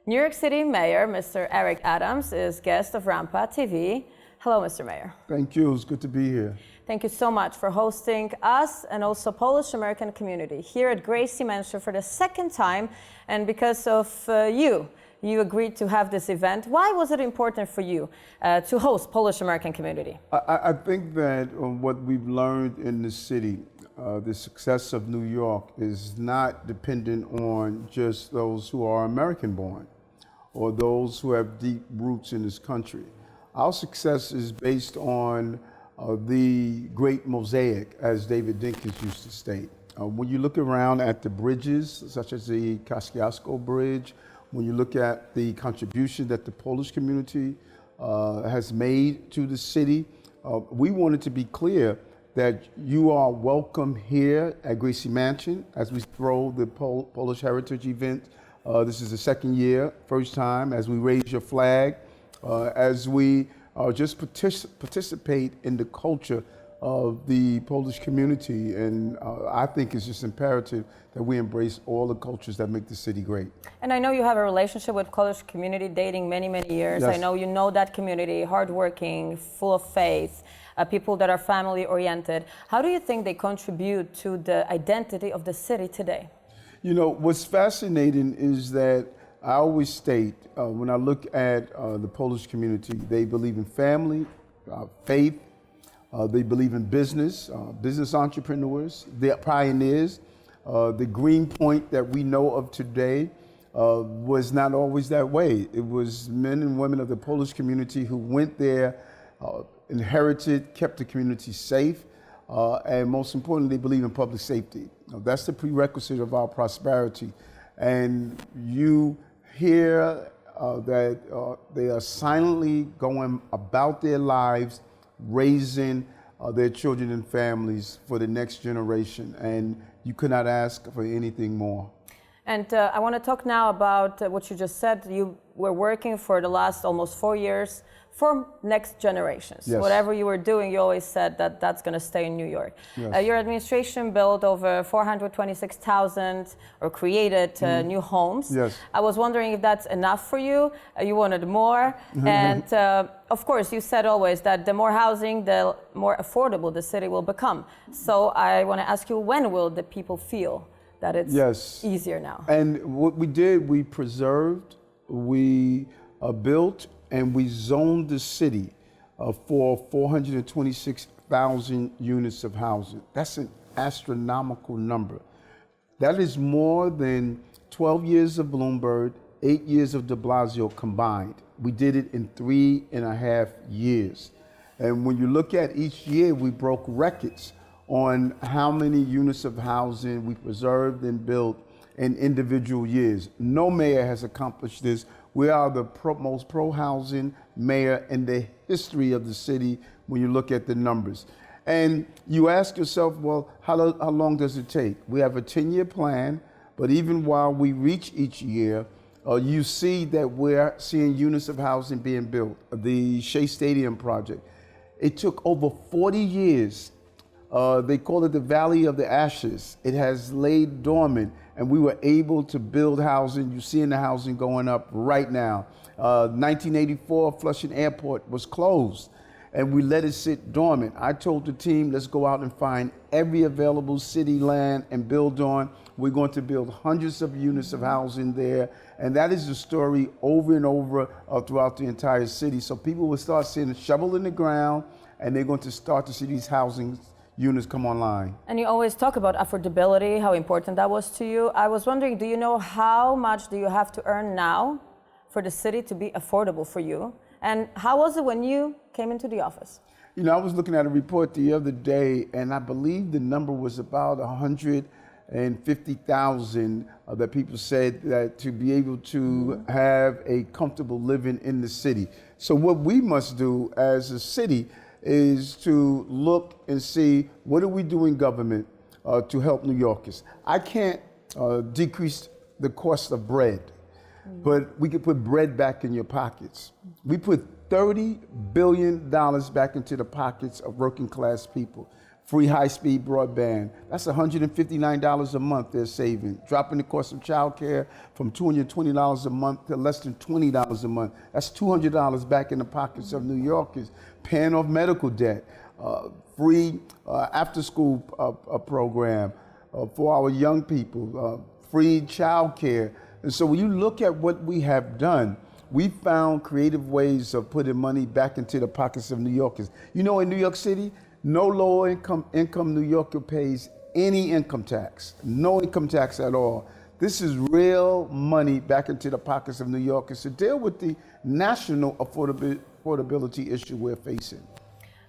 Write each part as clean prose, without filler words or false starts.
New York City Mayor Mr. Eric Adams is guest of RAMPA TV. Hello, Mr. Mayor. Thank you. It's good to be here. Thank you so much for hosting us and also Polish American community here at Gracie Mansion for the second time. And because of you agreed to have this event. Why was it important for you to host Polish American community? I think that what we've learned in the city, the success of New York is not dependent on just those who are American born or those who have deep roots in this country. Our success is based on the great mosaic, as David Dinkins used to state. When you look around at the bridges, such as the Kosciuszko Bridge, when you look at the contribution that the Polish community has made to the city, we wanted to be clear that you are welcome here at Gracie Mansion as we throw the Polish Heritage event. This is the second year, first time, as we raise your flag, as we just participate in the culture of the Polish community. And I think it's just imperative that we embrace all the cultures that make the city great. And I know you have a relationship with Polish community dating many, many years. Yes. I know you know that community, hardworking, full of faith, people that are family oriented. How do you think they contribute to the identity of the city today? You know, what's fascinating is that I always state, when I look at the Polish community, they believe in family, faith, they believe in business, business entrepreneurs, they're pioneers. The green point that we know of today was not always that way. It was men and women of the Polish community who went there, inherited, kept the community safe, and most importantly, they believe in public safety. That's the prerequisite of our prosperity. And you hear that they are silently going about their lives, raising their children and families for the next generation. And you could not ask for anything more. And I want to talk now about what you just said. You were working for the last almost 4 years for next generations. Yes. Whatever you were doing, you always said that that's going to stay in New York. Yes. Your administration built over 426,000 or created new homes. Yes. I was wondering if that's enough for you. You wanted more. And of course, you said always that the more housing, the more affordable the city will become. So I want to ask you, when will the people feel that it's easier now? And what we did, we preserved, we built, and we zoned the city for 426,000 units of housing. That's an astronomical number. That is more than 12 years of Bloomberg, 8 years of de Blasio combined. We did it in 3.5 years. And when you look at each year, we broke records on how many units of housing we preserved and built in individual years. No mayor has accomplished this. We are the most pro-housing mayor in the history of the city when you look at the numbers. And you ask yourself, well, how long does it take? We have a 10-year plan, but even while we reach each year, you see that we're seeing units of housing being built. The Shea Stadium project, it took over 40 years. They call it the Valley of the Ashes. It has laid dormant, and we were able to build housing. You're seeing the housing going up right now. 1984, Flushing Airport was closed, and we let it sit dormant. I told the team, let's go out and find every available city land and build on. We're going to build hundreds of units of housing there, and that is the story over and over throughout the entire city. So people will start seeing a shovel in the ground, and they're going to start to see these housing units come online. And you always talk about affordability, how important that was to you. I was wondering, do you know how much do you have to earn now for the city to be affordable for you? And how was it when you came into the office? You know, I was looking at a report the other day, and I believe the number was about 150,000 that people said that to be able to have a comfortable living in the city. So what we must do as a city is to look and see what do we do in government to help New Yorkers. I can't decrease the cost of bread, but we can put bread back in your pockets. We put $30 billion back into the pockets of working class people. free high-speed broadband. That's $159 a month they're saving. Dropping the cost of childcare from $220 a month to less than $20 a month. That's $200 back in the pockets of New Yorkers. Paying off medical debt. Free after-school program for our young people. Free childcare. And so when you look at what we have done, we found creative ways of putting money back into the pockets of New Yorkers. You know, in New York City, no low income New Yorker pays any income tax, no income tax at all. This is real money back into the pockets of New Yorkers to deal with the national affordability issue we're facing.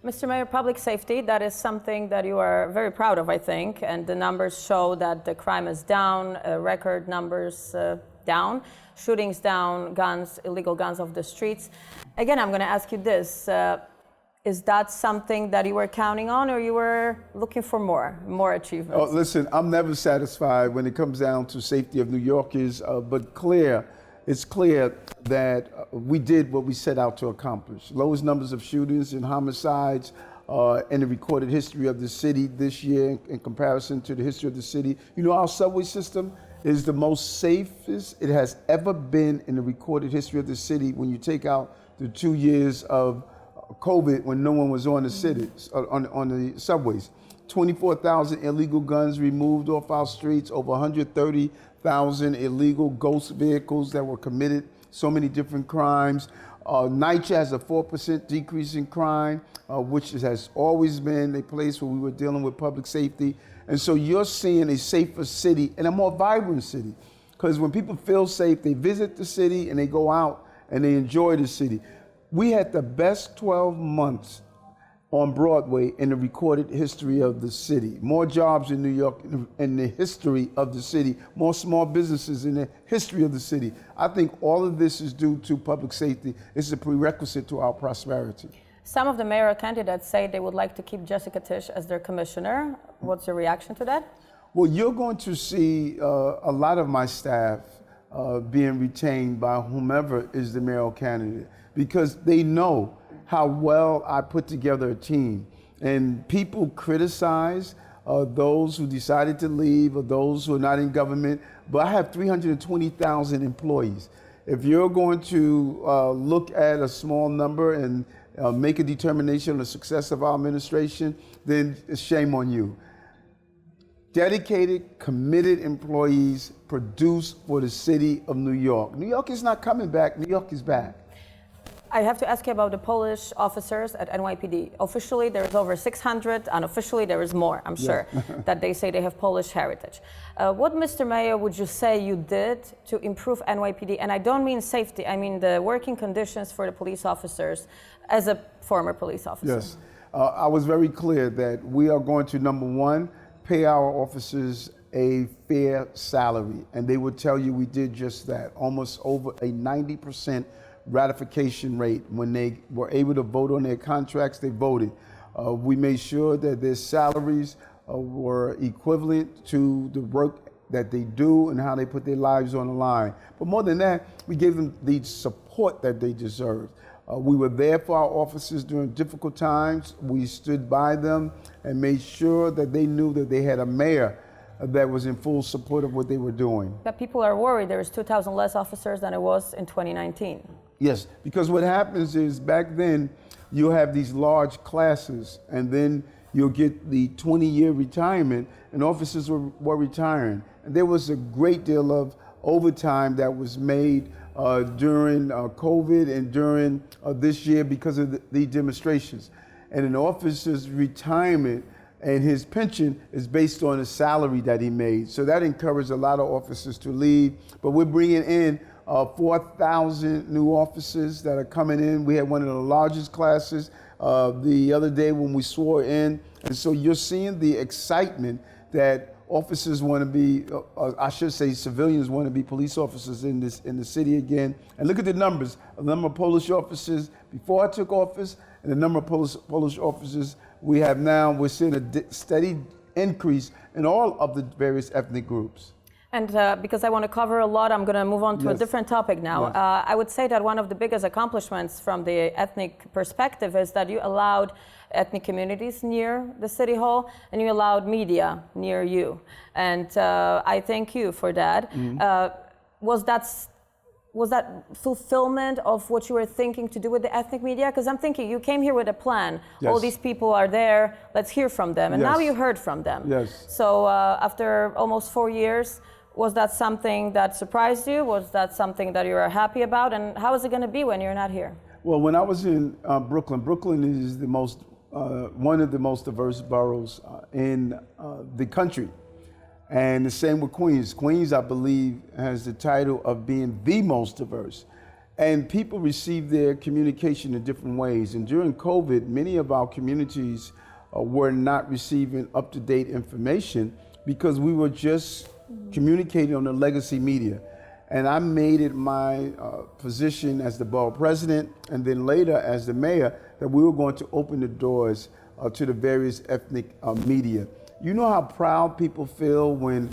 Mr. Mayor, public safety, that is something that you are very proud of, I think, and the numbers show that the crime is down, record numbers down, shootings down, guns, illegal guns off the streets. Again, I'm going to ask you this. Is that something that you were counting on, or you were looking for more achievements? Oh, listen, I'm never satisfied when it comes down to safety of New Yorkers, but it's clear that we did what we set out to accomplish. Lowest numbers of shootings and homicides in the recorded history of the city this year in comparison to the history of the city. You know, our subway system is the most safest it has ever been in the recorded history of the city when you take out the 2 years of COVID when no one was on the cities, on the subways. 24,000 illegal guns removed off our streets, over 130,000 illegal ghost vehicles that were committed, so many different crimes. NYCHA has a 4% decrease in crime, which has always been a place where we were dealing with public safety. And so you're seeing a safer city and a more vibrant city. Because when people feel safe, they visit the city and they go out and they enjoy the city. We had the best 12 months on Broadway in the recorded history of the city. More jobs in New York in the history of the city. More small businesses in the history of the city. I think all of this is due to public safety. It's a prerequisite to our prosperity. Some of the mayoral candidates say they would like to keep Jessica Tisch as their commissioner. What's your reaction to that? Well, you're going to see a lot of my staff being retained by whomever is the mayoral candidate, because they know how well I put together a team. And people criticize those who decided to leave or those who are not in government, but I have 320,000 employees. If you're going to look at a small number and make a determination on the success of our administration, then shame on you. Dedicated, committed employees produce for the city of New York. New York is not coming back, New York is back. I have to ask you about the Polish officers at NYPD. Officially, there is over 600. Unofficially, there is more, I'm sure, that they say they have Polish heritage. What, Mr. Mayor, would you say you did to improve NYPD? And I don't mean safety, I mean the working conditions for the police officers as a former police officer. Yes, I was very clear that we are going to, number one, pay our officers a fair salary. And they would tell you we did just that. Almost over a 90% ratification rate. When they were able to vote on their contracts, they voted. We made sure that their salaries were equivalent to the work that they do and how they put their lives on the line. But more than that, we gave them the support that they deserved. We were there for our officers during difficult times. We stood by them and made sure that they knew that they had a mayor that was in full support of what they were doing. But people are worried there is 2,000 less officers than it was in 2019. Yes, because what happens is back then you'll have these large classes and then you'll get the 20-year retirement, and officers were retiring. And there was a great deal of overtime that was made during COVID and during this year because of the demonstrations. And an officer's retirement and his pension is based on the salary that he made. So that encouraged a lot of officers to leave. But we're bringing in 4,000 new officers that are coming in. We had one of the largest classes the other day when we swore in. And so you're seeing the excitement that officers want to be, I should say civilians want to be police officers in the city again. And look at the numbers. The number of Polish officers before I took office and the number of Polish officers we have now. We're seeing a steady increase in all of the various ethnic groups. And because I want to cover a lot, I'm going to move on to a Yes. different topic now. Yes. I would say that one of the biggest accomplishments from the ethnic perspective is that you allowed ethnic communities near the city hall and you allowed media near you. And I thank you for that. Was that fulfillment of what you were thinking to do with the ethnic media? Because I'm thinking you came here with a plan. Yes. All these people are there. Let's hear from them. And now Yes. you heard from them. Yes. So after almost 4 years, was that something that surprised you? Was that something that you are happy about? And how is it going to be when you're not here? Well, when I was in Brooklyn is the most one of the most diverse boroughs in the country. And the same with Queens. Queens, I believe, has the title of being the most diverse. And people receive their communication in different ways. And during COVID, many of our communities were not receiving up-to-date information because we were just communicating on the legacy media. And I made it my position as the borough president and then later as the mayor that we were going to open the doors to the various ethnic media. You know how proud people feel when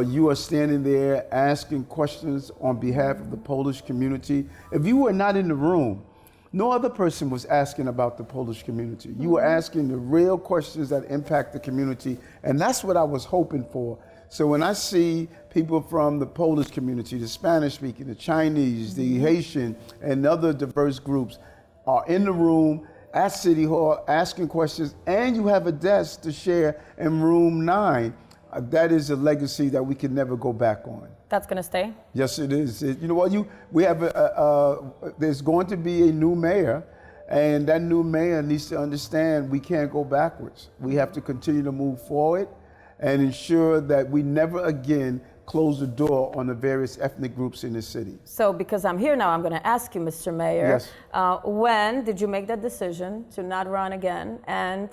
you are standing there asking questions on behalf of the Polish community. If you were not in the room, no other person was asking about the Polish community. You were asking the real questions that impact the community, and that's what I was hoping for. So when I see people from the Polish community, the Spanish speaking, the Chinese, the Haitian, and other diverse groups are in the room at City Hall asking questions, and you have a desk to share in room 9, that is a legacy that we can never go back on. That's going to stay? Yes, it is. You know what? We have there's going to be a new mayor, and that new mayor needs to understand we can't go backwards. We have to continue to move forward and ensure that we never again close the door on the various ethnic groups in the city. So because I'm here now, I'm going to ask you, Mr. Mayor, Yes. when did you make that decision to not run again? And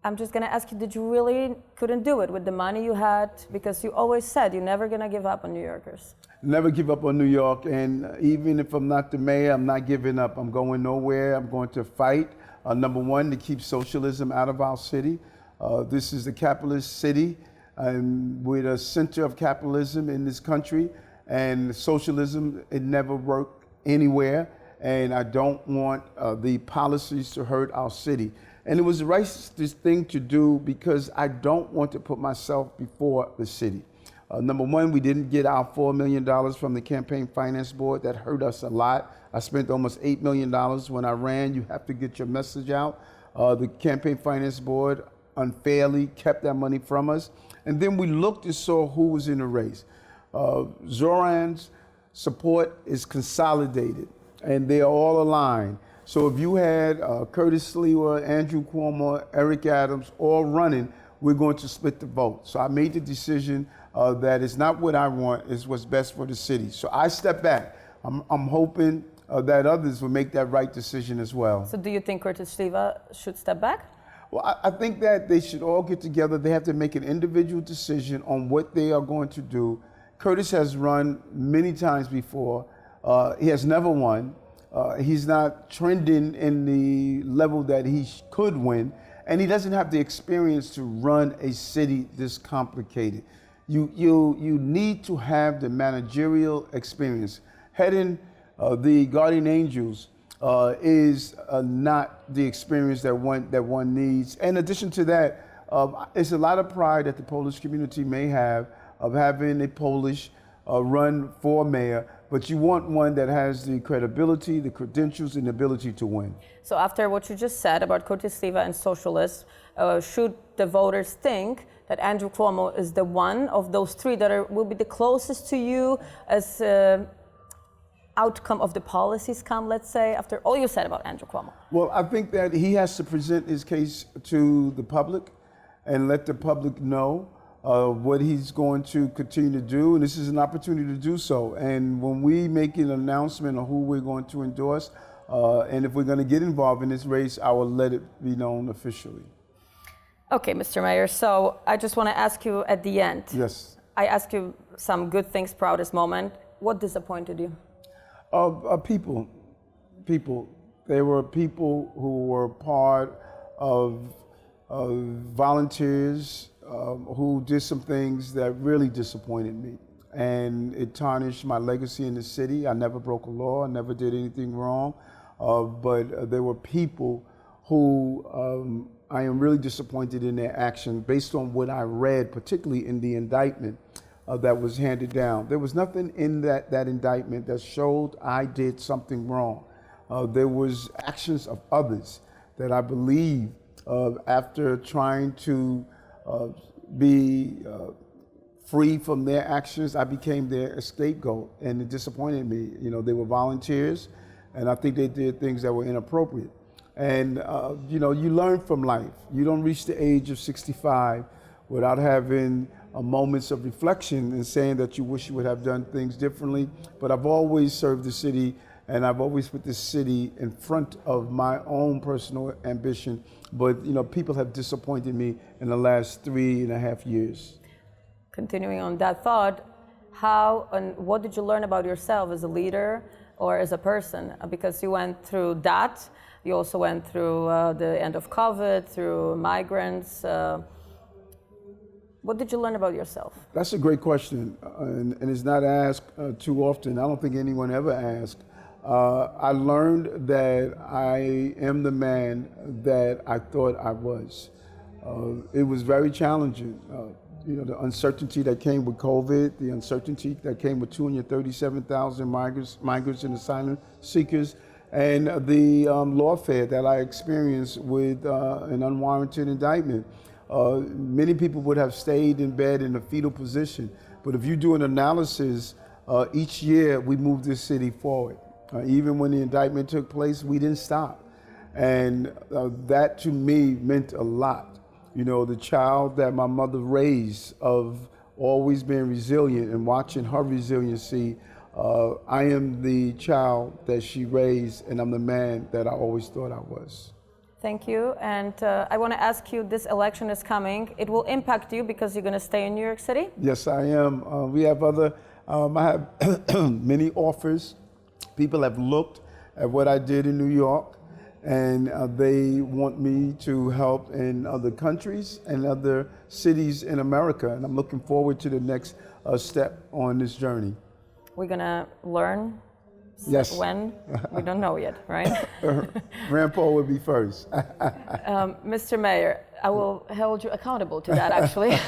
I'm just going to ask you, did you really couldn't do it with the money you had? Because you always said you're never going to give up on New Yorkers. Never give up on New York, and even if I'm not the mayor, I'm not giving up. I'm going nowhere. I'm going to fight, number one, to keep socialism out of our city. This is a capitalist city. We're the center of capitalism in this country, and socialism, it never worked anywhere, and I don't want the policies to hurt our city. And it was the right thing to do because I don't want to put myself before the city. Number one, we didn't get our $4 million from the Campaign Finance Board. That hurt us a lot. I spent almost $8 million when I ran. You have to get your message out. The Campaign Finance Board unfairly kept that money from us. And then we looked and saw who was in the race. Zoran's support is consolidated, and they are all aligned. So if you had Curtis Sliwa, Andrew Cuomo, Eric Adams all running, we're going to split the vote. So I made the decision that it's not what I want, it's what's best for the city. So I stepped back. I'm hoping that others will make that right decision as well. So do you think Curtis Sliwa should step back? Well, I think that they should all get together. They have to make an individual decision on what they are going to do. Curtis has run many times before. He has never won. He's not trending in the level that he could win. And he doesn't have the experience to run a city this complicated. You need to have the managerial experience. Heading the Guardian Angels is not the experience that one needs. In addition to that, it's a lot of pride that the Polish community may have of having a Polish run for mayor, but you want one that has the credibility, the credentials, and the ability to win. So after what you just said about Curtis Sliwa and socialists, should the voters think that Andrew Cuomo is the one of those three that will be the closest to you as outcome of the policies come, let's say, after all you said about Andrew Cuomo? Well, I think that he has to present his case to the public and let the public know what he's going to continue to do, and this is an opportunity to do so. And when we make an announcement of who we're going to endorse, and if we're going to get involved in this race, I will let it be known officially. Okay, Mr. Mayor, so I just want to ask you at the end. Yes. I asked you some good things, proudest moment. What disappointed you? People. There were people who were part of volunteers who did some things that really disappointed me. And it tarnished my legacy in the city. I never broke a law, I never did anything wrong. But there were people who I am really disappointed in their action based on what I read, particularly in the indictment that was handed down. There was nothing in that indictment that showed I did something wrong. There was actions of others that I believe after trying to be free from their actions, I became their scapegoat, and it disappointed me. You know, they were volunteers, and I think they did things that were inappropriate. And you know, you learn from life. You don't reach the age of 65 without having moments of reflection and saying that you wish you would have done things differently. But I've always served the city, and I've always put the city in front of my own personal ambition. But you know, people have disappointed me in the last 3.5 years. Continuing on that thought, how and what did you learn about yourself as a leader or as a person? Because you went through that, you also went through the end of COVID, through migrants. What did you learn about yourself? That's a great question, and it's not asked too often. I don't think anyone ever asked. I learned that I am the man that I thought I was. It was very challenging. You know, the uncertainty that came with COVID, the uncertainty that came with 237,000 migrants and asylum seekers, and the lawfare that I experienced with an unwarranted indictment. Many people would have stayed in bed in a fetal position, but if you do an analysis, each year we moved this city forward. Even when the indictment took place, we didn't stop. And that to me meant a lot. You know, the child that my mother raised, of always being resilient and watching her resiliency, I am the child that she raised, and I'm the man that I always thought I was. Thank you. And I want to ask you, this election is coming. It will impact you because you're going to stay in New York City? Yes, I am. We have I have many offers. People have looked at what I did in New York, and they want me to help in other countries and other cities in America. And I'm looking forward to the next step on this journey. We're going to learn. Yes. When? We don't know yet, right? RAMPA will be first. Mr. Mayor, I will hold you accountable to that, actually,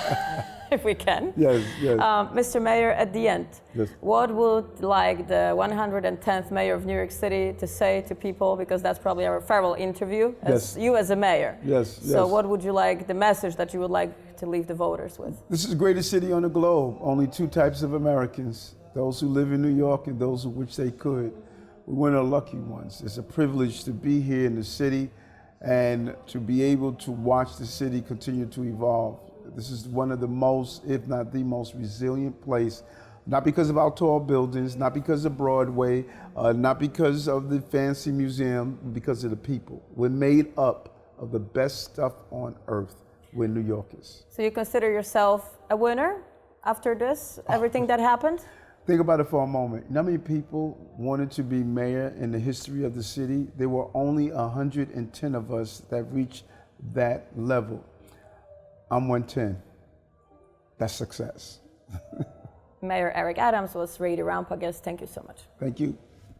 if we can. Yes, yes. Mr. Mayor, at the end, yes. What would like the 110th Mayor of New York City to say to people, because that's probably our farewell interview, as you as a mayor. Yes, yes. So what would you like, the message that you would like to leave the voters with? This is the greatest city on the globe. Only two types of Americans. Those who live in New York and those who wish they could. We're one of the lucky ones. It's a privilege to be here in the city and to be able to watch the city continue to evolve. This is one of the most, if not the most resilient place, not because of our tall buildings, not because of Broadway, not because of the fancy museum, because of the people. We're made up of the best stuff on earth. We're New Yorkers. So you consider yourself a winner after this, everything that happened? Think about it for a moment. You know how many people wanted to be mayor in the history of the city? There were only 110 of us that reached that level. I'm 110. That's success. Mayor Eric Adams was Radio RAMPA guest. Thank you so much. Thank you.